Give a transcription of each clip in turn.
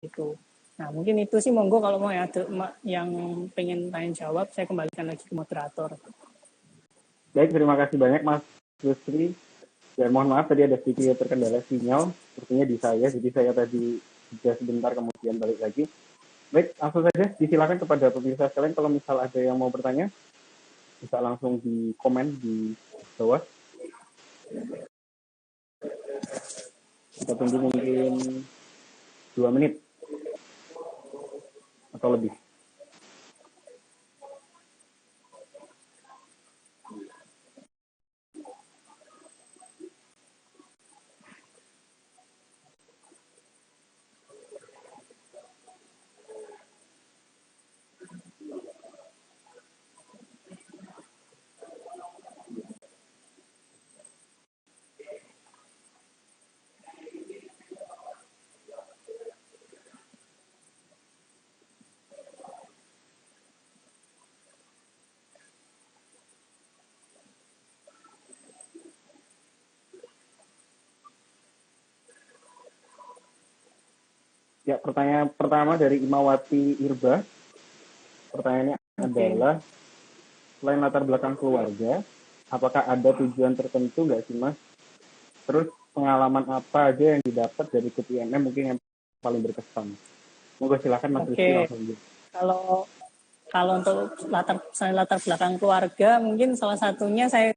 gitu. Nah mungkin itu sih, monggo kalau mau ya yang pengen tanya jawab, saya kembalikan lagi ke moderator. Baik, terima kasih banyak Mas Yusri. Dan mohon maaf tadi ada sedikit terkendala sinyal, sepertinya di saya, jadi saya tadi sudah sebentar kemudian balik lagi. Baik, langsung saja disilakan kepada pemirsa sekalian kalau misal ada yang mau bertanya, bisa langsung di komen di bawah. Kita tunggu mungkin 2 menit atau lebih. Ya, pertanyaan pertama dari Imawati Irba. Pertanyaannya adalah, selain latar belakang keluarga, apakah ada tujuan tertentu nggak sih Mas? Terus pengalaman apa aja yang didapat dari ikut IMM mungkin yang paling berkesan? Monggo silakan Mas Rizky langsung. Kalau untuk latar belakang keluarga, mungkin salah satunya saya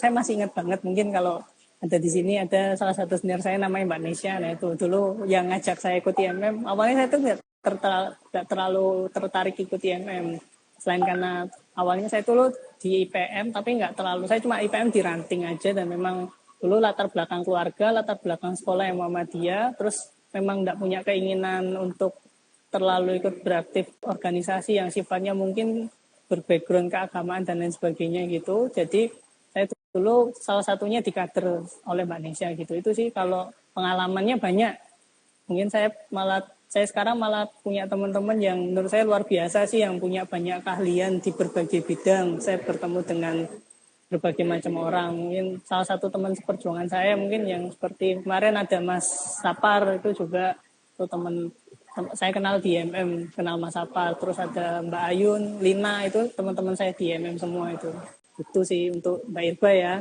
masih ingat banget, mungkin kalau ada di sini ada salah satu senior saya namanya Mbak Nesya. Nah itu dulu yang ngajak saya ikut IMM. Awalnya saya tuh nggak terlalu tertarik ikut IMM, selain karena awalnya saya dulu di IPM tapi nggak terlalu, saya cuma IPM di ranting aja, dan memang dulu latar belakang keluarga, latar belakang sekolah yang Muhammadiyah, terus memang nggak punya keinginan untuk terlalu ikut beraktif organisasi yang sifatnya mungkin berbackground keagamaan dan lain sebagainya gitu. Jadi saya dulu salah satunya dikader oleh Mbak Nesya gitu. Itu sih kalau pengalamannya banyak. Mungkin saya sekarang malah punya teman-teman yang menurut saya luar biasa sih, yang punya banyak keahlian di berbagai bidang. Saya bertemu dengan berbagai macam orang. Mungkin salah satu teman seperjuangan saya mungkin yang seperti kemarin ada Mas Sapar, itu juga itu teman saya kenal di MM, kenal Mas Sapar. Terus ada Mbak Ayun, Lina, itu teman-teman saya di MM semua itu. Itu sih untuk Mbak Irba ya.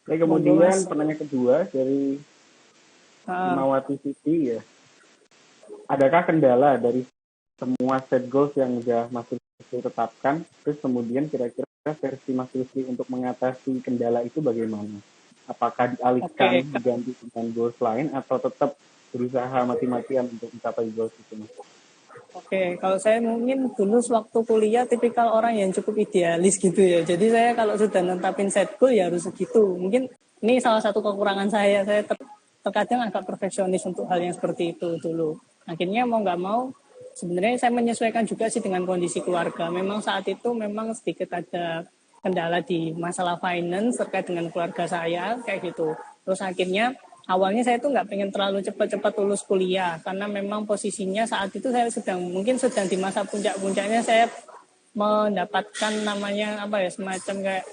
Oke, kemudian pertanyaan kedua dari Imawati Siti ya. Adakah kendala dari semua set goals yang sudah Mas Rizky tetapkan? Terus kemudian kira-kira versi Mas Rizky untuk mengatasi kendala itu bagaimana? Apakah dialihkan diganti dengan goals lain atau tetap berusaha mati-matian untuk mencapai goals itu? Oke, kalau saya mungkin dulu waktu kuliah tipikal orang yang cukup idealis gitu ya. Jadi saya kalau sudah nentapin set goal ya harus segitu. Mungkin ini salah satu kekurangan saya. Saya terkadang agak perfeksionis untuk hal yang seperti itu dulu. Akhirnya mau nggak mau, sebenarnya saya menyesuaikan juga sih dengan kondisi keluarga. Memang saat itu memang sedikit ada kendala di masalah finance terkait dengan keluarga saya kayak gitu. Terus akhirnya awalnya saya tuh nggak pengen terlalu cepat-cepat lulus kuliah, karena memang posisinya saat itu saya sedang di masa puncak-puncaknya saya mendapatkan namanya apa ya, semacam kayak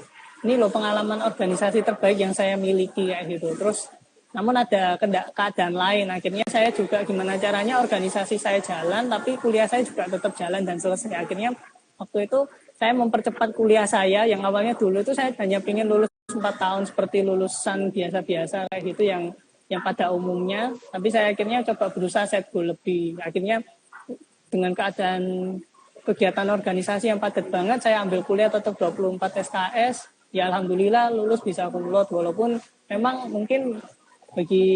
ini loh pengalaman organisasi terbaik yang saya miliki kayak gitu. Terus namun ada keadaan lain, akhirnya saya juga gimana caranya organisasi saya jalan tapi kuliah saya juga tetap jalan dan selesai. Akhirnya waktu itu saya mempercepat kuliah saya, yang awalnya dulu itu saya hanya ingin lulus 4 tahun seperti lulusan biasa-biasa kayak gitu yang pada umumnya, tapi saya akhirnya coba berusaha set goal lebih. Akhirnya dengan keadaan kegiatan organisasi yang padat banget, saya ambil kuliah tetap 24 SKS, ya alhamdulillah lulus bisa kumlot, walaupun memang mungkin bagi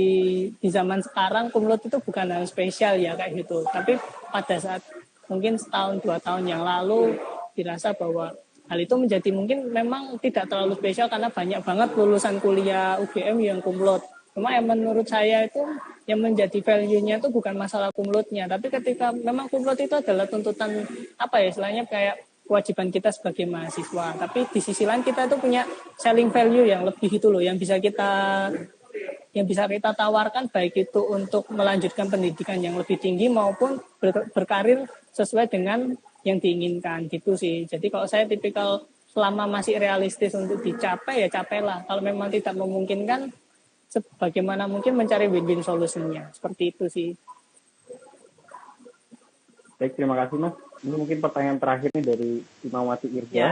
di zaman sekarang kumlot itu bukan hal spesial ya kayak gitu, tapi pada saat mungkin setahun 2 tahun yang lalu dirasa bahwa hal itu menjadi mungkin memang tidak terlalu spesial karena banyak banget lulusan kuliah UGM yang kumlot. Cuma yang menurut saya itu yang menjadi value-nya itu bukan masalah kumlotnya, tapi ketika memang kumlot itu adalah tuntutan apa ya istilahnya kayak kewajiban kita sebagai mahasiswa. Tapi di sisi lain kita itu punya selling value yang lebih itu loh, yang bisa kita tawarkan, baik itu untuk melanjutkan pendidikan yang lebih tinggi maupun berkarir sesuai dengan yang diinginkan gitu sih. Jadi kalau saya tipikal selama masih realistis untuk dicapai ya capailah. Kalau memang tidak memungkinkan sebagaimana mungkin mencari win-win solusinya. Seperti itu sih. Baik, terima kasih Mas. Ini mungkin pertanyaan terakhir nih dari Imawati Irza. Ya.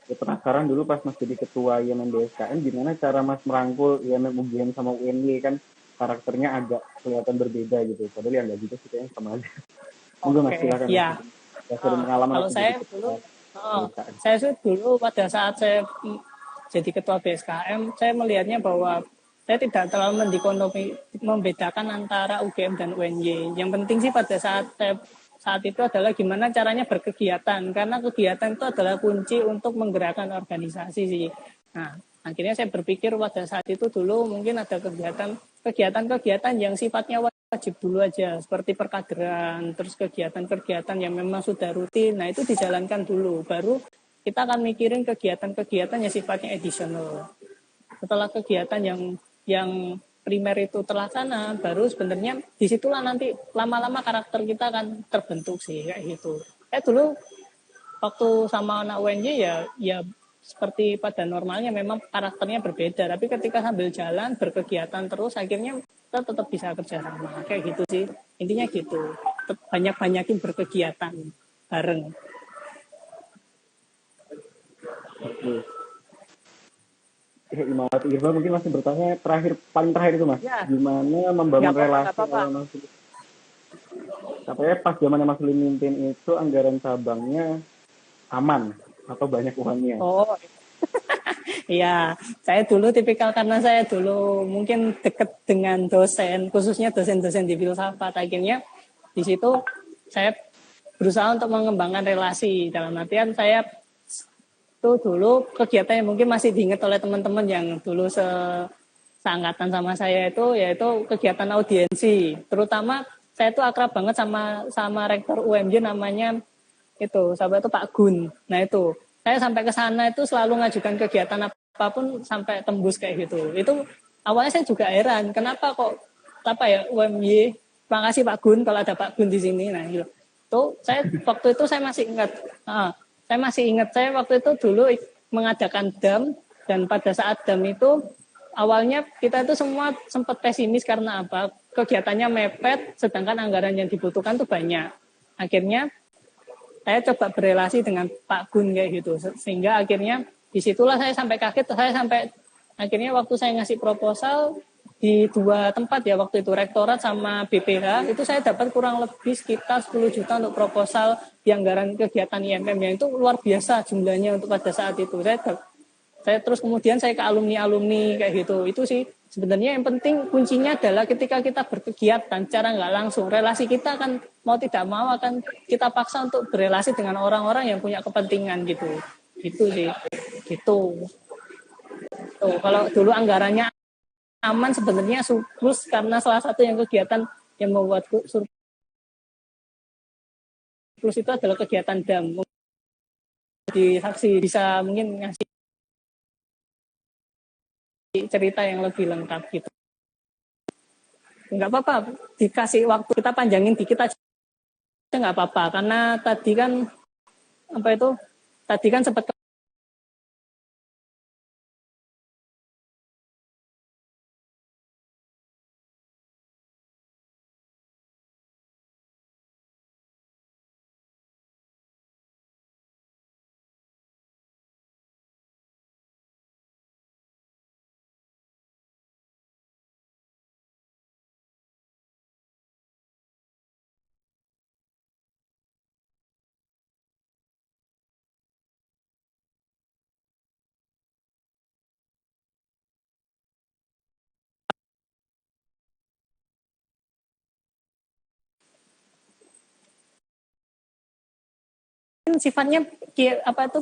Ya, penasaran dulu pas Mas jadi ketua IMM BSKM, gimana cara Mas merangkul IMM UGM sama UNY, kan karakternya agak kelihatan berbeda gitu. Padahal ya nggak gitu sih, kayaknya sama aja. Monggo Mas, silakan. Ya. Pengalaman kalau saya dulu pada saat saya jadi ketua BSKM, saya melihatnya bahwa saya tidak terlalu membedakan antara UGM dan UNY. Yang penting sih pada saat itu adalah gimana caranya berkegiatan, karena kegiatan itu adalah kunci untuk menggerakkan organisasi sih. Nah, akhirnya saya berpikir pada saat itu dulu mungkin ada kegiatan yang sifatnya wajib dulu aja, seperti perkaderan, terus kegiatan-kegiatan yang memang sudah rutin. Nah, itu dijalankan dulu, baru kita akan mikirin kegiatan-kegiatan yang sifatnya additional. Setelah kegiatan yang primer itu terlaksana, baru sebenarnya disitulah nanti lama-lama karakter kita akan terbentuk sih, kayak gitu. Dulu waktu sama anak UNY ya seperti pada normalnya memang karakternya berbeda, tapi ketika sambil jalan berkegiatan terus, akhirnya kita tetap bisa kerja sama, kayak gitu sih. Intinya gitu, banyak-banyakin berkegiatan bareng. Imawati Irza mungkin masih bertanya paling terakhir itu Mas, gimana membangun relasi sama Mas? Katanya pas zamannya Mas Lim mimpin itu anggaran cabangnya aman atau banyak uangnya? Oh, iya, saya dulu tipikal karena saya dulu mungkin dekat dengan dosen, khususnya dosen-dosen di filsafat. Akhirnya di situ saya berusaha untuk mengembangkan relasi. Dalam artian saya itu dulu kegiatan yang mungkin masih diingat oleh teman-teman yang dulu seangkatan sama saya itu, yaitu kegiatan audiensi. Terutama saya itu akrab banget sama rektor UMJ, namanya itu sahabat itu Pak Gun. Nah itu saya sampai ke sana itu selalu ngajukan kegiatan apapun sampai tembus kayak gitu. Itu awalnya saya juga heran, kenapa kok UMY, makasih Pak Gun kalau ada Pak Gun di sini. Nah gitu. Saya waktu itu saya masih ingat, saya waktu itu dulu mengadakan DAM, dan pada saat DAM itu awalnya kita itu semua sempat pesimis karena apa? Kegiatannya mepet, sedangkan anggaran yang dibutuhkan tuh banyak. Akhirnya saya coba berelasi dengan Pak Gun kayak gitu, sehingga akhirnya disitulah saya sampai kaget, akhirnya waktu saya ngasih proposal di 2 tempat ya waktu itu, rektorat sama BPH, itu saya dapat kurang lebih sekitar 10 juta untuk proposal di anggaran kegiatan IMM, yang itu luar biasa jumlahnya untuk pada saat itu. Saya terus kemudian saya ke alumni kayak gitu. Itu sih sebenarnya yang penting, kuncinya adalah ketika kita berkegiatan secara nggak langsung, relasi kita akan mau tidak mau akan kita paksa untuk berelasi dengan orang-orang yang punya kepentingan gitu. Gitu sih. Gitu. Tuh, kalau dulu anggarannya aman, sebenarnya surplus karena salah satu yang kegiatan yang membuat surplus itu adalah kegiatan DAM. Di saksi bisa mungkin ngasih cerita yang lebih lengkap gitu. Nggak apa-apa, dikasih waktu kita panjangin dikit aja nggak apa-apa, karena tadi kan sempat sifatnya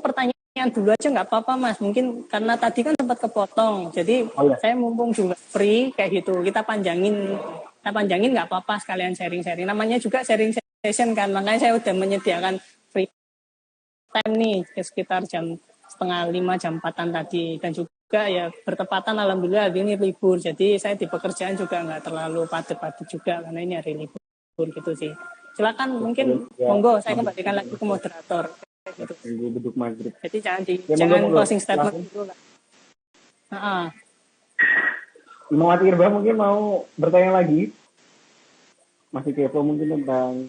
pertanyaan dulu aja nggak apa-apa Mas, mungkin karena tadi kan sempat kepotong, jadi saya mumpung juga free kayak gitu, kita panjangin nggak apa-apa, sekalian sharing-sharing, namanya juga sharing session kan, makanya saya udah menyediakan free time nih sekitar jam 4:30 jam 4-an tadi, dan juga ya bertepatan alhamdulillah hari ini libur, jadi saya di pekerjaan juga nggak terlalu padat-padat juga karena ini hari libur gitu sih. Silakan, mungkin monggo saya kembalikan lagi ke moderator. Gitu. Jadi jangan closing statement dulu lah. Imawati Irba mungkin mau bertanya lagi, masih kepo mungkin tentang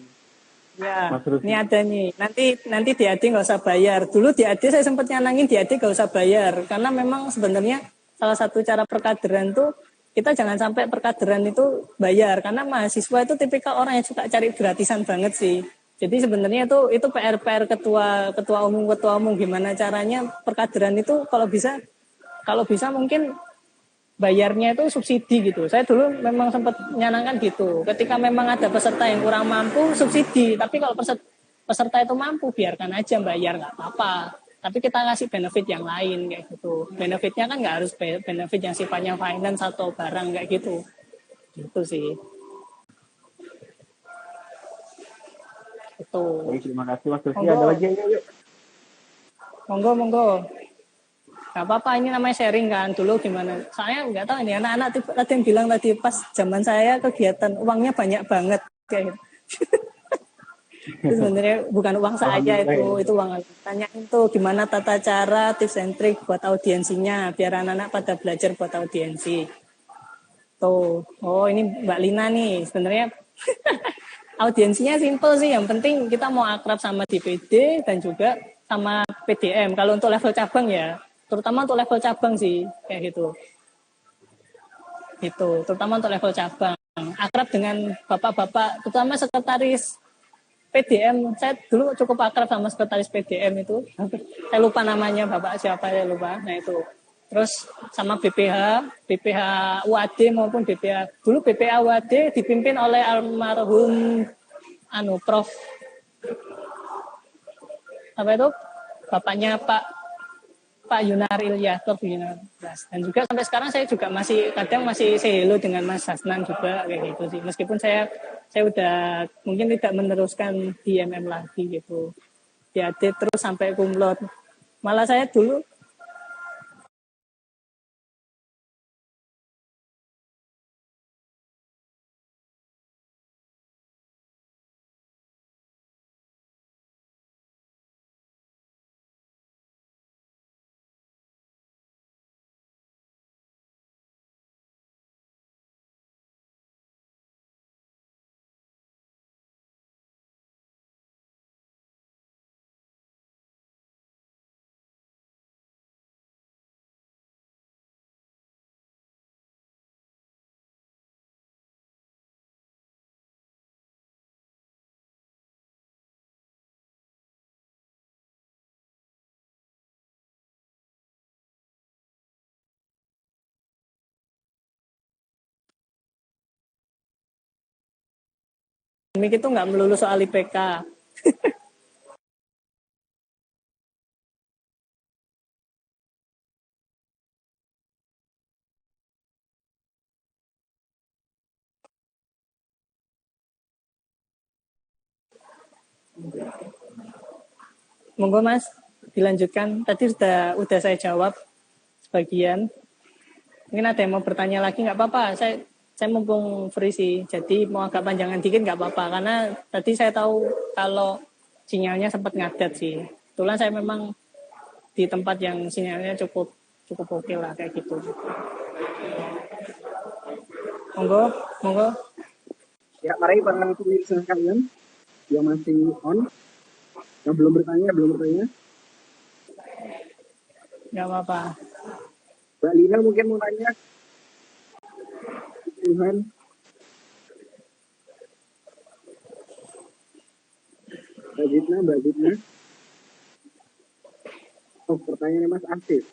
Ya, ini ada nih. Nanti di AD nggak usah bayar. Dulu di AD saya sempat nyanangin di AD nggak usah bayar, karena memang sebenarnya salah satu cara perkaderan tuh kita jangan sampai perkaderan itu bayar, karena mahasiswa itu tipikal orang yang suka cari gratisan banget sih. Jadi sebenarnya itu PR ketua umum gimana caranya perkaderan itu kalau bisa mungkin bayarnya itu subsidi gitu. Saya dulu memang sempat nyanangkan gitu. Ketika memang ada peserta yang kurang mampu, subsidi. Tapi kalau peserta itu mampu, biarkan aja bayar, nggak apa-apa. Tapi kita kasih benefit yang lain kayak gitu. Benefitnya kan nggak harus benefit yang sifatnya finance atau barang kayak gitu. Gitu sih. Itu. Terima kasih Mas Lutfi. Ada lagi yuk. Monggo. Gak apa-apa, ini namanya sharing kan. Dulu gimana, saya nggak tahu ini anak-anak tadi yang bilang tadi pas zaman saya kegiatan uangnya banyak banget kayak gitu. Itu sebenarnya bukan uang saya itu uang tanya itu gimana tata cara tips and trick buat audiensinya biar anak-anak pada belajar buat audiensi. Tuh, oh ini Mbak Lina nih sebenarnya audiensinya simple sih, yang penting kita mau akrab sama DPD dan juga sama PDM. Kalau untuk level cabang ya, terutama untuk level cabang sih kayak gitu. Itu terutama untuk level cabang. Akrab dengan bapak-bapak, terutama sekretaris PDM. Saya dulu cukup akrab sama sekretaris PDM itu. Saya lupa namanya, bapak siapa saya lupa. Nah itu. Terus sama BPH UAD maupun BPH. Dulu BPH UAD dipimpin oleh almarhum Prof. Apa itu? Bapaknya Pak Yunar Ilyas, Prof Yunar Ilyas. Dan juga sampai sekarang saya juga kadang masih say hello dengan Mas Hasnan juga kayak gitu sih. Meskipun saya udah mungkin tidak meneruskan di MM lagi gitu. Di AD terus sampai kumlot. Malah saya dulu akademik itu nggak melulu soal IPK. Monggo Mas, dilanjutkan. Tadi udah saya jawab sebagian. Mungkin ada yang mau bertanya lagi, nggak apa-apa. Saya mumpung free sih, jadi mau agak panjangan dikit nggak apa-apa. Karena tadi saya tahu kalau sinyalnya sempat ngadat sih. Kebetulan saya memang di tempat yang sinyalnya cukup oke lah kayak gitu. Monggo. Ya, mari para pemirsa kalian yang masih on, yang belum bertanya. Nggak apa-apa. Mbak Lina mungkin mau tanya. Tuhan. Mbak Dina. Oh, pertanyaannya Mas Afif.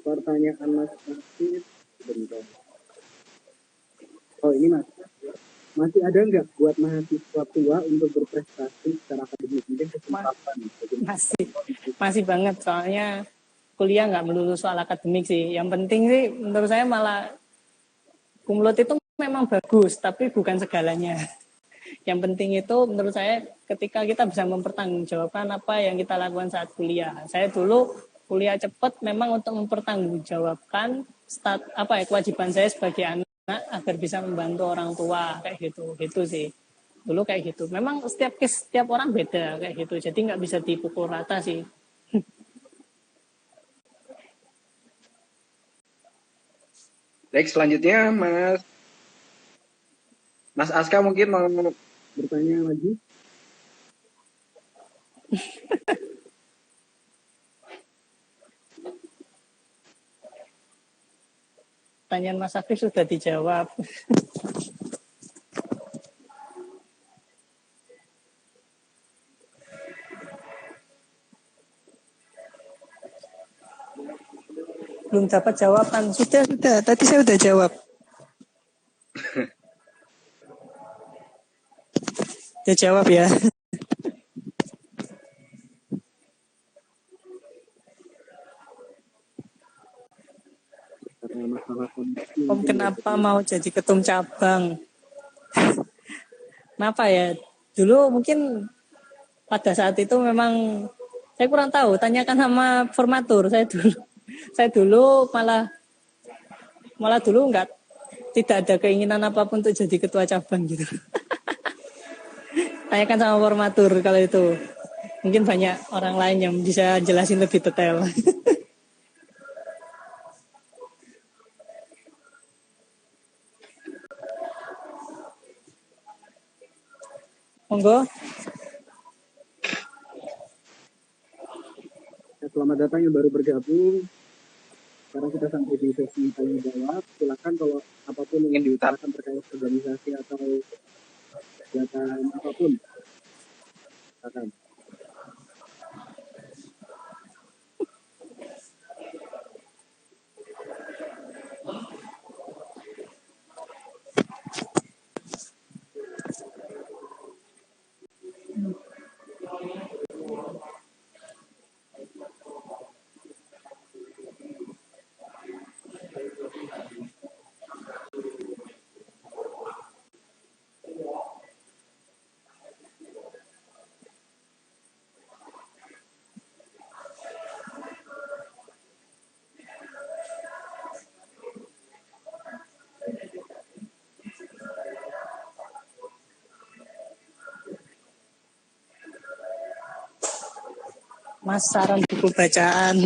Pertanyaan Mas Afif. Bentar. Oh, ini Mas. Masih ada nggak buat mahasiswa tua untuk berprestasi secara akademik? Mungkin kesempatan. Masih banget, soalnya kuliah nggak melulu soal akademik sih. Yang penting sih menurut saya malah kumlot itu memang bagus, tapi bukan segalanya. Yang penting itu menurut saya ketika kita bisa mempertanggungjawabkan apa yang kita lakukan saat kuliah. Saya dulu kuliah cepat memang untuk mempertanggungjawabkan kewajiban saya sebagai anak agar bisa membantu orang tua kayak gitu sih. Dulu kayak gitu. Memang setiap orang beda kayak gitu. Jadi nggak bisa dipukul rata sih. Baik, selanjutnya Mas Aska mungkin mau bertanya lagi. Pertanyaan Mas Afif sudah dijawab. Belum dapat jawaban. Sudah. Tadi saya sudah jawab. Dia jawab ya. Om kenapa mau jadi ketum cabang? Kenapa ya? Dulu mungkin pada saat itu memang saya kurang tahu. Tanyakan sama formatur. Saya dulu malah dulu tidak ada keinginan apapun untuk jadi ketua cabang gitu. Tanyakan sama formatur kalau itu. Mungkin banyak orang lain yang bisa jelasin lebih detail. Monggo. Selamat datang yang baru bergabung. Sekarang kita sampai di sesi tanya jawab. Silakan kalau apapun ingin diutarakan terkait organisasi atau kegiatan apapun. Silakan. Mas, saran buku bacaan.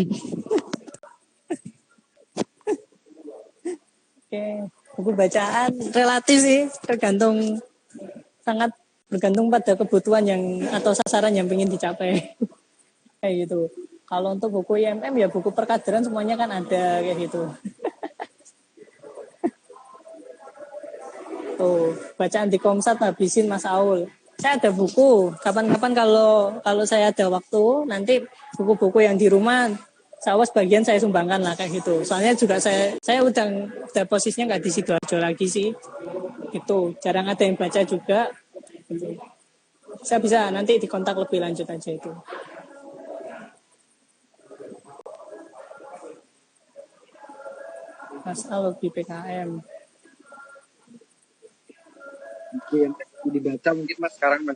Oke, buku bacaan relatif sih, sangat bergantung pada kebutuhan yang atau sasaran yang ingin dicapai. Kayak gitu. Kalau untuk buku IMM ya buku perkaderan semuanya kan ada kayak gitu. Tuh, bacaan di Komsat habisin Mas Aul. Saya ada buku. Kapan-kapan kalau saya ada waktu, nanti buku-buku yang di rumah saya sebagian saya sumbangkan lah kayak gitu. Soalnya juga saya udah posisinya nggak di Sidoarjo lagi sih. Itu jarang ada yang baca juga. Gitu. Saya bisa nanti dikontak lebih lanjut aja itu. Mas Aul di PKM. Yang dibaca mungkin Mas sekarang Mas.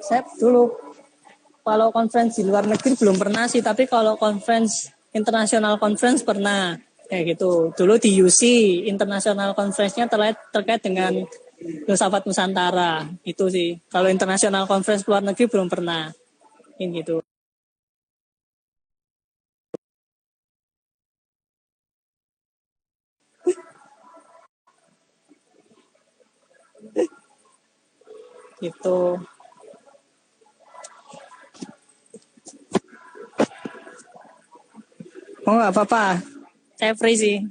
Saya dulu kalau conference di luar negeri belum pernah sih, tapi kalau conference international conference pernah kayak gitu. Dulu di UC international conference-nya terkait dengan filsafat Nusantara itu sih. Kalau international conference luar negeri belum pernah. Ini gitu. Gitu. Oh nggak apa-apa, saya free sih.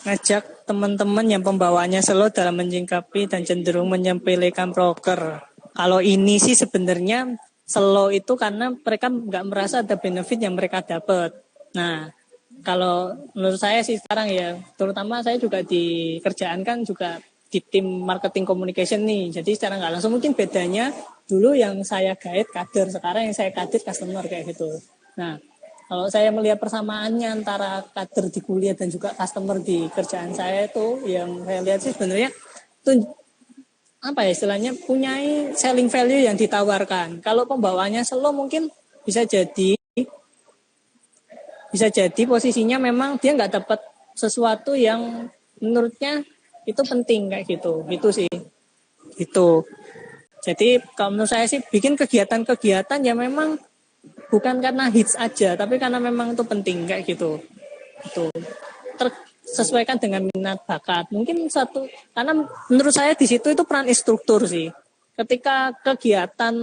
Ngajak teman-teman yang pembawanya slow dalam menyingkapi dan cenderung menyempelekan proker. Kalau ini sih sebenarnya slow itu karena mereka nggak merasa ada benefit yang mereka dapat. Nah, kalau menurut saya sih sekarang ya, terutama saya juga di kerjaan kan juga di tim marketing communication nih. Jadi secara nggak langsung mungkin bedanya dulu yang saya guide kader, sekarang yang saya guide customer kayak gitu. Nah, kalau saya melihat persamaannya antara kader di kuliah dan juga customer di kerjaan saya itu, yang saya lihat sih sebenarnya itu apa ya istilahnya punya selling value yang ditawarkan. Kalau pembawanya slow mungkin bisa jadi posisinya memang dia nggak dapat sesuatu yang menurutnya itu penting kayak gitu sih itu. Jadi kalau menurut saya sih bikin kegiatan-kegiatan yang memang bukan karena hits aja, tapi karena memang itu penting kayak gitu. Itu sesuaikan dengan minat bakat. Mungkin satu, karena menurut saya di situ itu peran instruktur sih. Ketika kegiatan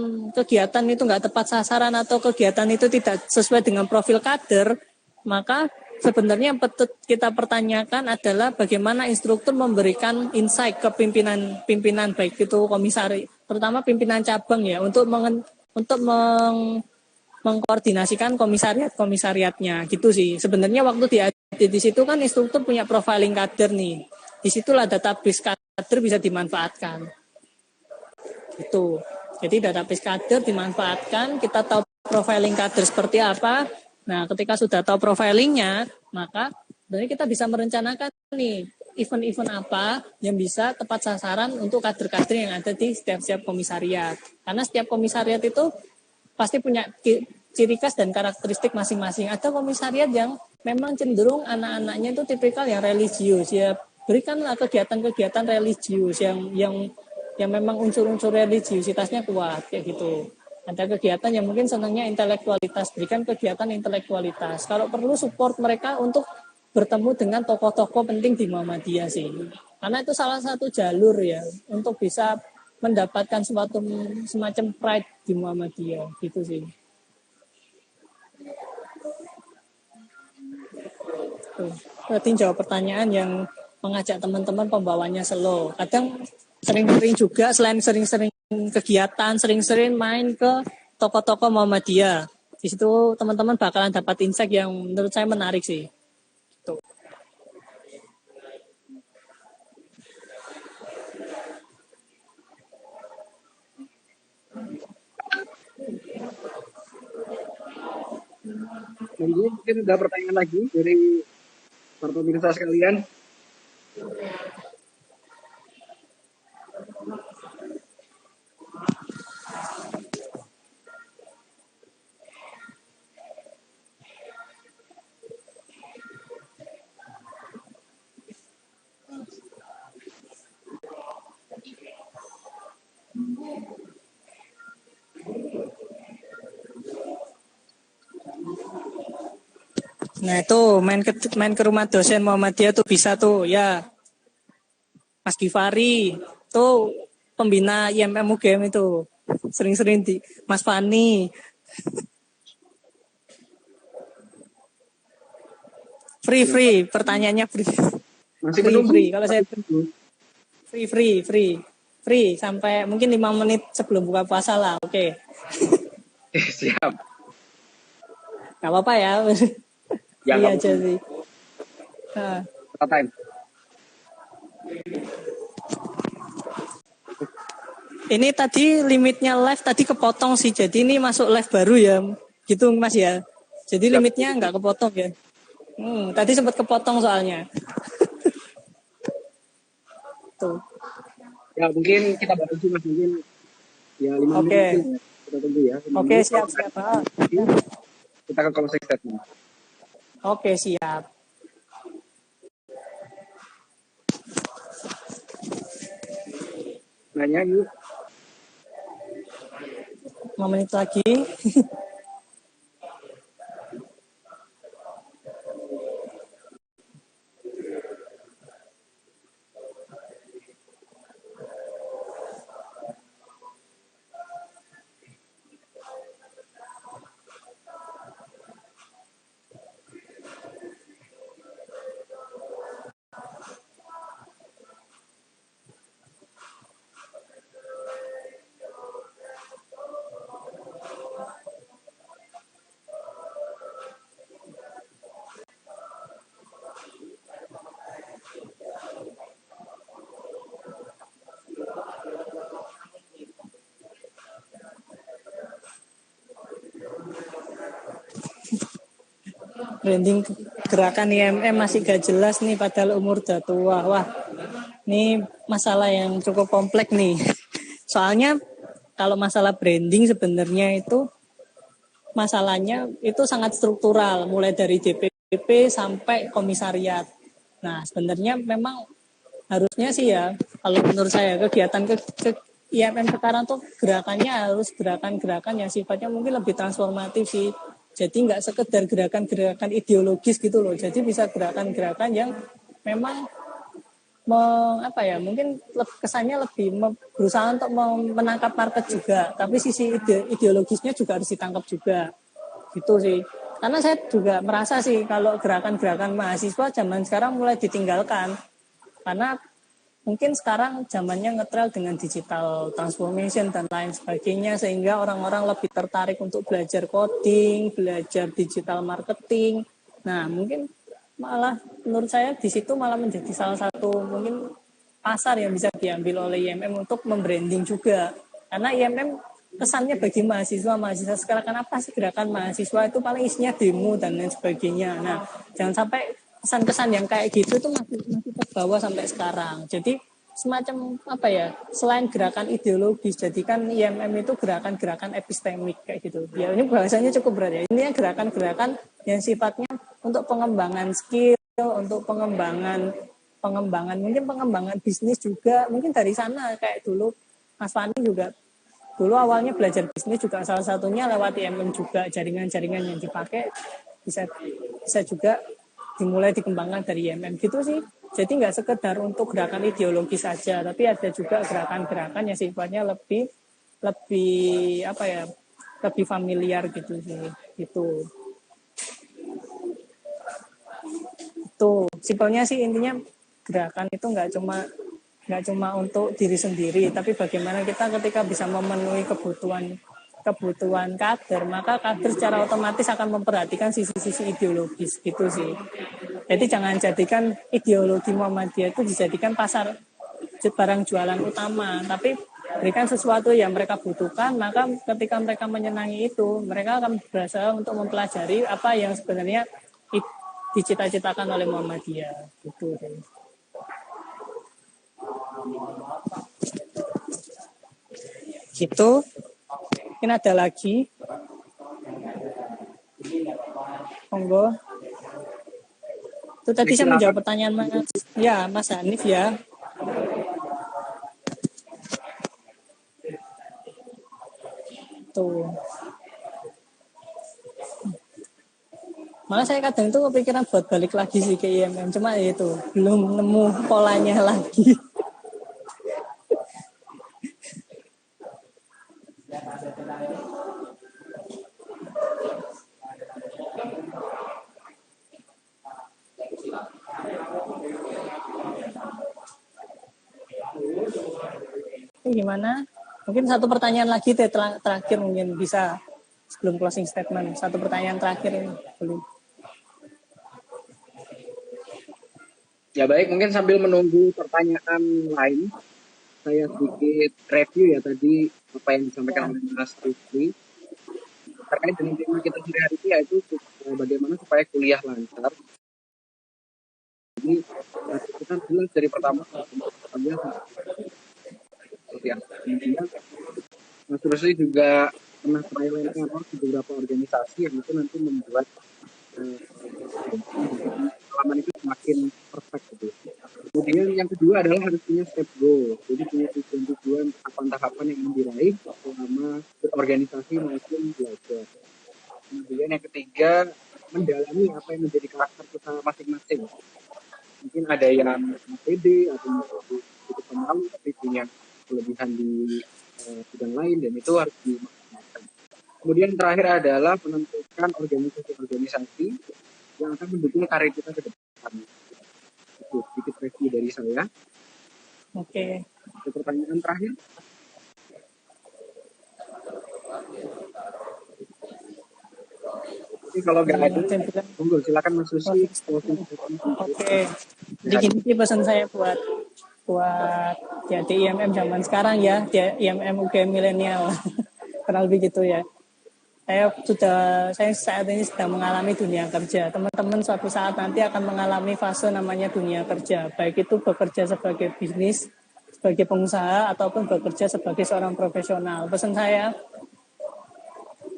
itu nggak tepat sasaran atau kegiatan itu tidak sesuai dengan profil kader, maka sebenarnya yang patut kita pertanyakan adalah bagaimana instruktur memberikan insight ke pimpinan baik itu komisaris, terutama pimpinan cabang ya, untuk mengkoordinasikan komisariatnya gitu sih. Sebenarnya waktu di situ kan instruktur punya profiling kader nih. Disitulah database kader bisa dimanfaatkan. Itu. Jadi database kader dimanfaatkan, kita tahu profiling kader seperti apa. Nah, ketika sudah tahu profilingnya, maka sebenarnya kita bisa merencanakan nih event-event apa yang bisa tepat sasaran untuk kader-kader yang ada di setiap komisariat. Karena setiap komisariat itu pasti punya ciri khas dan karakteristik masing-masing. Ada komisariat yang memang cenderung anak-anaknya itu tipikal yang religius, ya berikanlah kegiatan-kegiatan religius yang memang unsur-unsur religiusitasnya kuat kayak gitu. Ada kegiatan yang mungkin senangnya intelektualitas, berikan kegiatan intelektualitas. Kalau perlu support mereka untuk bertemu dengan tokoh-tokoh penting di Muhammadiyah sih. Karena itu salah satu jalur ya untuk bisa mendapatkan semacam pride di Muhammadiyah gitu sih. Berarti jawab pertanyaan yang mengajak teman-teman pembawanya slow. Kadang sering-sering juga, selain sering-sering kegiatan, sering-sering main ke toko-toko Muhammadiyah. Di situ teman-teman bakalan dapat insight yang menurut saya menarik sih. Tuh. Mungkin ada pertanyaan lagi dari para pemirsa sekalian. Nah itu main ke rumah dosen Muhammadiyah tuh bisa tuh ya. Mas Givari tuh pembina IMM UGM itu sering-sering di Mas Fani. Free pertanyaannya free. Masih free kalau saya free sampai mungkin 5 menit sebelum buka puasa lah. Oke. Siap. Gak apa-apa ya. Iya aja sih. Time. Ini tadi limitnya live tadi kepotong sih. Jadi ini masuk live baru ya. Gitu Mas ya. Jadi limitnya nggak kepotong ya. Tadi sempat kepotong soalnya. Tuh. Ya mungkin kita batasi Mas, mungkin ya 5 menit. Kita tunggu ya. Oke, siap. Kita ke closing statement. Oke, siap. Nanya yuk. 5 menit lagi. Branding gerakan IMM masih gak jelas nih padahal umur udah tua. Wah, ini masalah yang cukup kompleks nih. Soalnya kalau masalah branding sebenarnya itu masalahnya itu sangat struktural, mulai dari DPP sampai komisariat. Nah, sebenarnya memang harusnya sih ya, kalau menurut saya IMM sekarang tuh gerakannya harus gerakan-gerakan yang sifatnya mungkin lebih transformatif sih. Jadi nggak sekedar gerakan-gerakan ideologis gitu loh. Jadi bisa gerakan-gerakan yang memang mungkin kesannya lebih berusaha untuk menangkap market juga. Tapi sisi ideologisnya juga harus ditangkap juga. Gitu sih. Karena saya juga merasa sih kalau gerakan-gerakan mahasiswa zaman sekarang mulai ditinggalkan. Karena mungkin sekarang zamannya ngetral dengan digital transformation dan lain sebagainya, sehingga orang-orang lebih tertarik untuk belajar coding, belajar digital marketing. Nah, mungkin malah menurut saya di situ malah menjadi salah satu mungkin pasar yang bisa diambil oleh IMM untuk membranding juga. Karena IMM kesannya bagi mahasiswa sekarang kan apa sih gerakan mahasiswa itu paling isinya demo dan lain sebagainya. Nah, jangan sampai kesan-kesan yang kayak gitu itu masih terbawa sampai sekarang. Jadi semacam selain gerakan ideologis, jadikan IMM itu gerakan-gerakan epistemik kayak gitu. Ya ini bahasanya cukup berat ya. Ini gerakan-gerakan yang sifatnya untuk pengembangan skill, untuk pengembangan mungkin pengembangan bisnis juga. Mungkin dari sana kayak dulu Mas Fani juga dulu awalnya belajar bisnis juga salah satunya lewat IMM juga, jaringan-jaringan yang dipakai bisa juga dimulai dikembangkan dari IMM gitu sih. Jadi nggak sekedar untuk gerakan ideologi saja, tapi ada juga gerakan-gerakan yang sifatnya lebih lebih familiar gitu sih. Itu simpelnya sih, intinya gerakan itu nggak cuma untuk diri sendiri, tapi bagaimana kita ketika bisa memenuhi kebutuhan kader, maka kader secara otomatis akan memperhatikan sisi-sisi ideologis gitu sih. Jadi jangan jadikan ideologi Muhammadiyah itu dijadikan pasar barang jualan utama, tapi berikan sesuatu yang mereka butuhkan, maka ketika mereka menyenangi itu, mereka akan berusaha untuk mempelajari apa yang sebenarnya dicita-citakan oleh Muhammadiyah gitu. Gitu. Mungkin ada lagi. Monggo. Itu tadi saya menjawab pertanyaan Mas Hanif ya. Tuh. Malah saya kadang itu kepikiran buat balik lagi sih ke IMM, cuma itu belum nemu polanya lagi. Gimana? Mungkin satu pertanyaan lagi deh terakhir, mungkin bisa sebelum closing statement. Satu pertanyaan terakhir ini belum. Ya baik, mungkin sambil menunggu pertanyaan lain, saya sedikit review ya tadi apa yang disampaikan oleh Mas Rifli terkait dengan tema kita hari ini, yaitu bagaimana supaya kuliah lancar. Jadi kita jelas dari pertama kemudian Mas Rusli juga pernah trial di beberapa organisasi yang itu nanti membuat pengalaman itu semakin perfect gitu. Kemudian yang kedua adalah harus punya step goal, jadi punya tujuan tahapan-tahapan yang ingin diraih selama berorganisasi maupun belajar. Kemudian yang ketiga, mendalami apa yang menjadi karakter kita masing-masing. Mungkin ada yang pede atau cukup pemalu tapi punya kelebihan di bidang lain, dan itu harus dimaksimalkan. Kemudian terakhir adalah menentukan organisasi-organisasi yang akan mendukung karir kita ke depan. Itu sedikit review dari saya. Oke. Pertanyaan terakhir. Jadi kalau nggak ada, monggo silakan Mas Susi. Oke. Jadi gini sih pesan saya buat ya di IMM zaman sekarang ya, di IMM UGM milenial. Kurang lebih gitu ya. Saya saat ini sedang mengalami dunia kerja. Teman-teman suatu saat nanti akan mengalami fase namanya dunia kerja. Baik itu bekerja sebagai bisnis, sebagai pengusaha, ataupun bekerja sebagai seorang profesional. Pesan saya,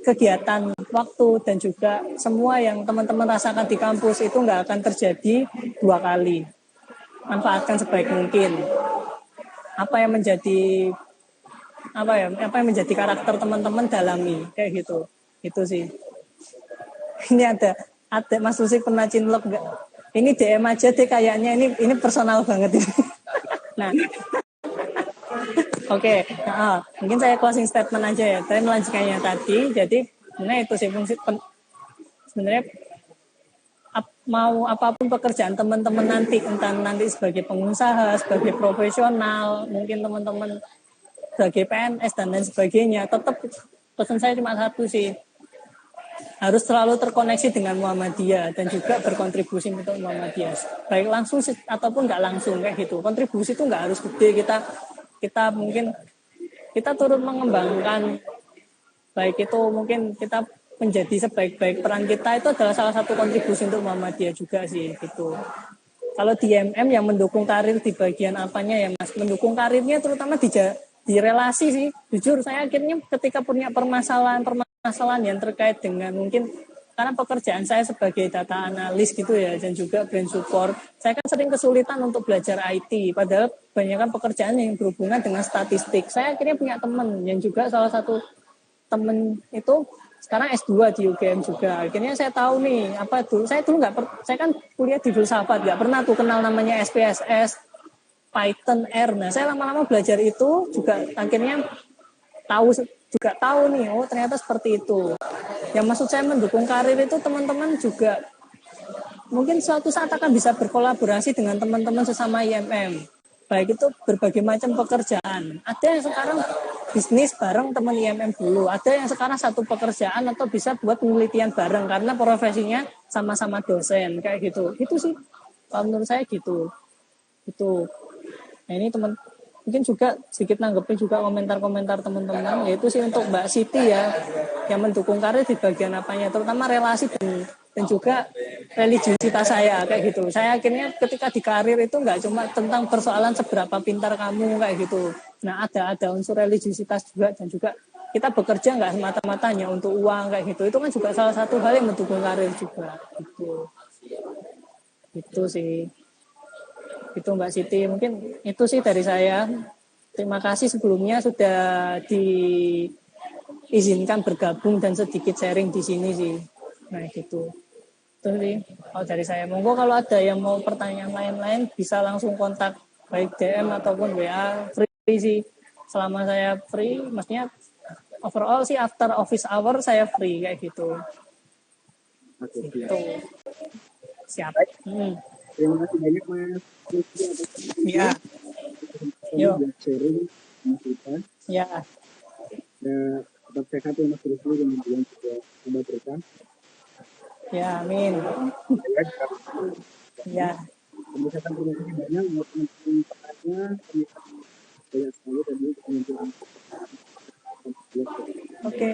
kegiatan, waktu, dan juga semua yang teman-teman rasakan di kampus itu nggak akan terjadi 2 kali. Manfaatkan sebaik mungkin. Apa yang menjadi apa yang menjadi karakter teman-teman dalami kayak gitu. Itu sih. Ini ada Mas Susi pernah cinlok nggak? Ini DM aja deh kayaknya, ini personal banget ini. Nah, oke. Mungkin saya closing statement aja ya. Saya melanjutkannya tadi. Jadi sebenarnya itu sih fungsi sebenarnya mau apapun pekerjaan teman-teman nanti, entah nanti sebagai pengusaha, sebagai profesional, mungkin teman-teman sebagai PNS dan lain sebagainya, tetap pesan saya cuma satu sih, harus selalu terkoneksi dengan Muhammadiyah dan juga berkontribusi untuk Muhammadiyah, baik langsung ataupun nggak langsung kayak gitu. Kontribusi itu nggak harus gede, kita mungkin kita turut mengembangkan, baik itu mungkin kita menjadi sebaik-baik peran kita, itu adalah salah satu kontribusi untuk Muhammadiyah juga sih gitu. Kalau di MM yang mendukung karir di bagian apanya ya Mas, mendukung karirnya terutama di relasi sih. Jujur saya akhirnya ketika punya permasalahan yang terkait dengan mungkin karena pekerjaan saya sebagai data analis gitu ya, dan juga brand support, saya kan sering kesulitan untuk belajar IT, padahal kebanyakan pekerjaan yang berhubungan dengan statistik. Saya akhirnya punya teman yang juga salah satu temen itu sekarang S2 di UGM juga. Akhirnya saya tahu nih, saya dulu saya kan kuliah di filsafat, nggak pernah tuh kenal namanya SPSS, Python, R. Nah, saya lama-lama belajar itu juga akhirnya tahu nih, oh ternyata seperti itu. Yang maksud saya mendukung karir itu teman-teman juga mungkin suatu saat akan bisa berkolaborasi dengan teman-teman sesama IMM. Baik itu berbagai macam pekerjaan. Ada yang sekarang bisnis bareng teman IMM dulu. Ada yang sekarang satu pekerjaan atau bisa buat penelitian bareng karena profesinya sama-sama dosen kayak gitu. Itu sih kalau menurut saya gitu. Itu. Nah ini mungkin juga sedikit nanggepin juga komentar-komentar teman-teman, yaitu sih untuk Mbak Siti ya, yang mendukung karir di bagian apanya, terutama relasi dan juga religiusitas saya kayak gitu. Saya akhirnya ketika di karir itu nggak cuma tentang persoalan seberapa pintar kamu kayak gitu. Nah ada unsur religiusitas juga, dan juga kita bekerja nggak semata-mata hanya untuk uang kayak gitu. Itu kan juga salah satu hal yang mendukung karir juga gitu. Itu sih. Itu Mbak Siti, mungkin itu sih dari saya. Terima kasih sebelumnya sudah diizinkan bergabung dan sedikit sharing di sini sih. Nah gitu. Itu sih kalau dari saya. Monggo kalau ada yang mau pertanyaan lain-lain bisa langsung kontak baik DM ataupun WA, free sih. Selama saya free, maksudnya overall sih after office hour saya free kayak gitu. Gitu. Siap. Terima kasih banyak Mas. Iya. Yuk. Sharing Mas Rita. Ya. Tetap sehat ya Mas Rita, kemudian juga tambah berkah. Ya, amin. Ya. Kemudian terima kasih banyak buat teman-teman pertanyaan. Banyak sekali tadi penjelasan. Oke.